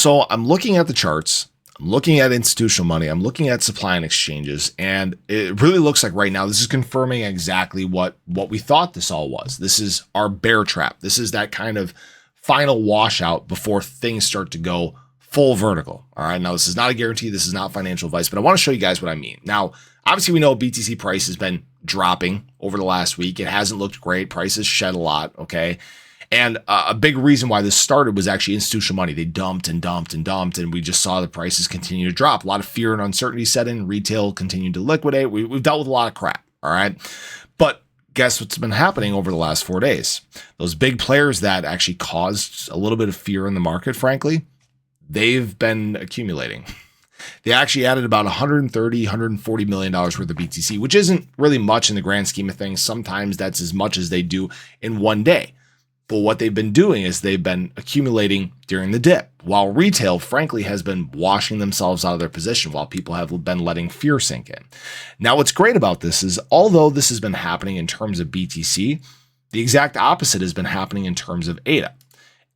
So I'm looking at the charts. I'm looking at institutional money. I'm looking at supply and exchanges. And it really looks like right now, this is confirming exactly what we thought this all was. This is our bear trap. This is that kind of final washout before things start to go full vertical. All right. Now, this is not a guarantee. This is not financial advice, but I want to show you guys what I mean. Now, obviously, we know BTC price has been dropping over the last week. It hasn't looked great. Prices shed a lot. Okay. And a big reason why this started was actually institutional money. They dumped and dumped and dumped, and we just saw the prices continue to drop. A lot of fear and uncertainty set in. Retail continued to liquidate. We've dealt with a lot of crap. All right. But guess what's been happening over the last 4 days? Those big players that actually caused a little bit of fear in the market, frankly, they've been accumulating. They actually added about $130, $140 million worth of BTC, which isn't really much in the grand scheme of things. Sometimes that's as much as they do in one day. But what they've been doing is they've been accumulating during the dip, while retail, frankly, has been washing themselves out of their position while people have been letting fear sink in. Now, what's great about this is, although this has been happening in terms of BTC, the exact opposite has been happening in terms of ADA.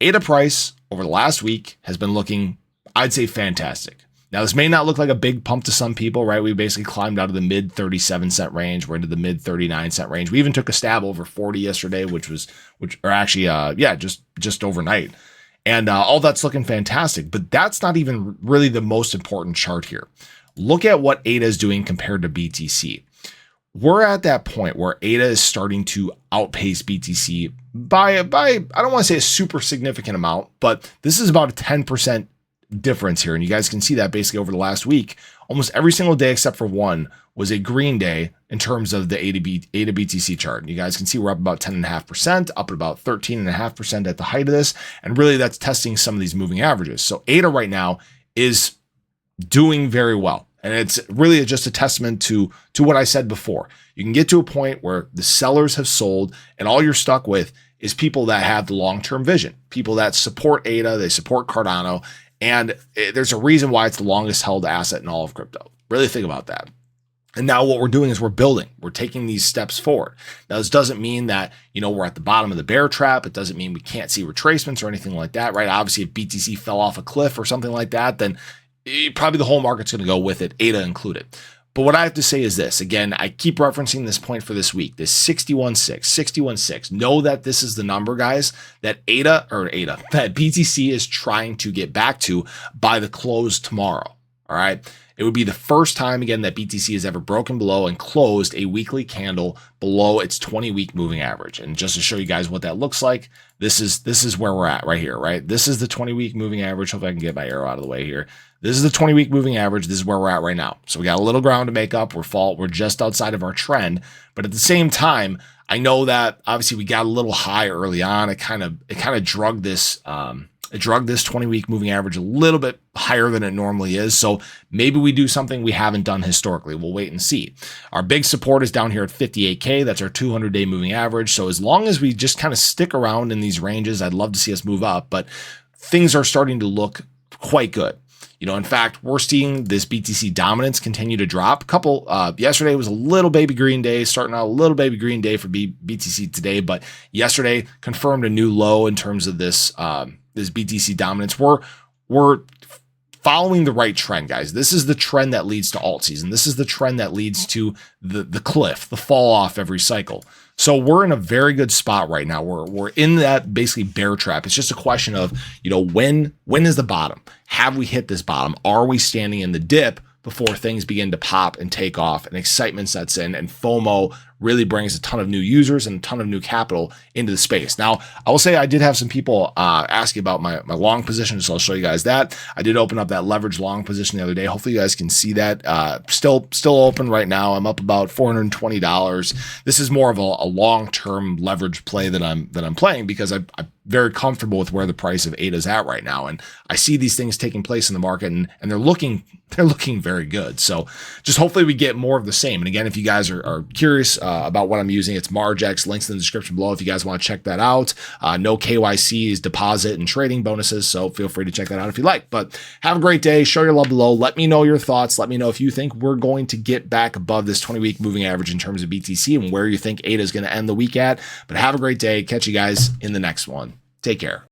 ADA price over the last week has been looking, I'd say, fantastic. Now, this may not look like a big pump to some people, right? We basically climbed out of the mid 37 cent range. We're into the mid 39 cent range. We even took a stab over 40 yesterday, just overnight. And all that's looking fantastic, but that's not even really the most important chart here. Look at what ADA is doing compared to BTC. We're at that point where ADA is starting to outpace BTC by I don't want to say a super significant amount, but this is about a 10% difference here. And you guys can see that basically over the last week, almost every single day except for one was a green day in terms of the ADA BTC chart. And you guys can see we're up about 10.5%, up at about 13.5% at the height of this. And really that's testing some of these moving averages. So ADA right now is doing very well. And it's really just a testament to what I said before. You can get to a point where the sellers have sold and all you're stuck with is people that have the long-term vision, people that support ADA, they support Cardano. And there's a reason why it's the longest held asset in all of crypto. Really think about that. And now what we're doing is we're building. We're taking these steps forward. Now, this doesn't mean that, we're at the bottom of the bear trap. It doesn't mean we can't see retracements or anything like that, right? Obviously, if BTC fell off a cliff or something like that, then probably the whole market's going to go with it, ADA included. But what I have to say is this. Again, I keep referencing this point for this week, this 61.6. Know that this is the number, guys, that that BTC is trying to get back to by the close tomorrow. All right. It would be the first time, again, that BTC has ever broken below and closed a weekly candle below its 20-week moving average. And just to show you guys what that looks like, this is where we're at right here, right? This is the 20-week moving average. Hope I can get my arrow out of the way here. This is the 20-week moving average. This is where we're at right now. So we got a little ground to make up. We're just outside of our trend. But at the same time, I know that obviously we got a little high early on. It kind of drug this 20-week moving average a little bit higher than it normally is. So maybe we do something we haven't done historically. We'll wait and see. Our big support is down here at 58K. That's our 200-day moving average. So as long as we just kind of stick around in these ranges, I'd love to see us move up, but things are starting to look quite good. In fact, we're seeing this BTC dominance continue to drop. Yesterday was a little baby green day, starting out a little baby green day for BTC today, but yesterday confirmed a new low in terms of this BTC dominance. We're following the right trend, guys. This is the trend that leads to alt season. This is the trend that leads to the cliff, the fall off every cycle. So we're in a very good spot right now. We're in that basically bear trap. It's just a question of, when is the bottom? Have we hit this bottom? Are we standing in the dip before things begin to pop and take off and excitement sets in and FOMO really brings a ton of new users and a ton of new capital into the space. Now, I will say I did have some people asking about my long position, so I'll show you guys that. I did open up that leverage long position the other day. Hopefully you guys can see that. Still open right now. I'm up about $420. This is more of a long-term leverage play that I'm playing because I'm very comfortable with where the price of ADA is at right now. And I see these things taking place in the market and they're looking very good. So just hopefully we get more of the same. And again, if you guys are curious about what I'm using, it's Margex, links in the description below if you guys want to check that out. No KYCs, deposit and trading bonuses. So feel free to check that out if you like, but have a great day. Show your love below. Let me know your thoughts. Let me know if you think we're going to get back above this 20-week moving average in terms of BTC and where you think ADA is going to end the week at, but have a great day. Catch you guys in the next one. Take care.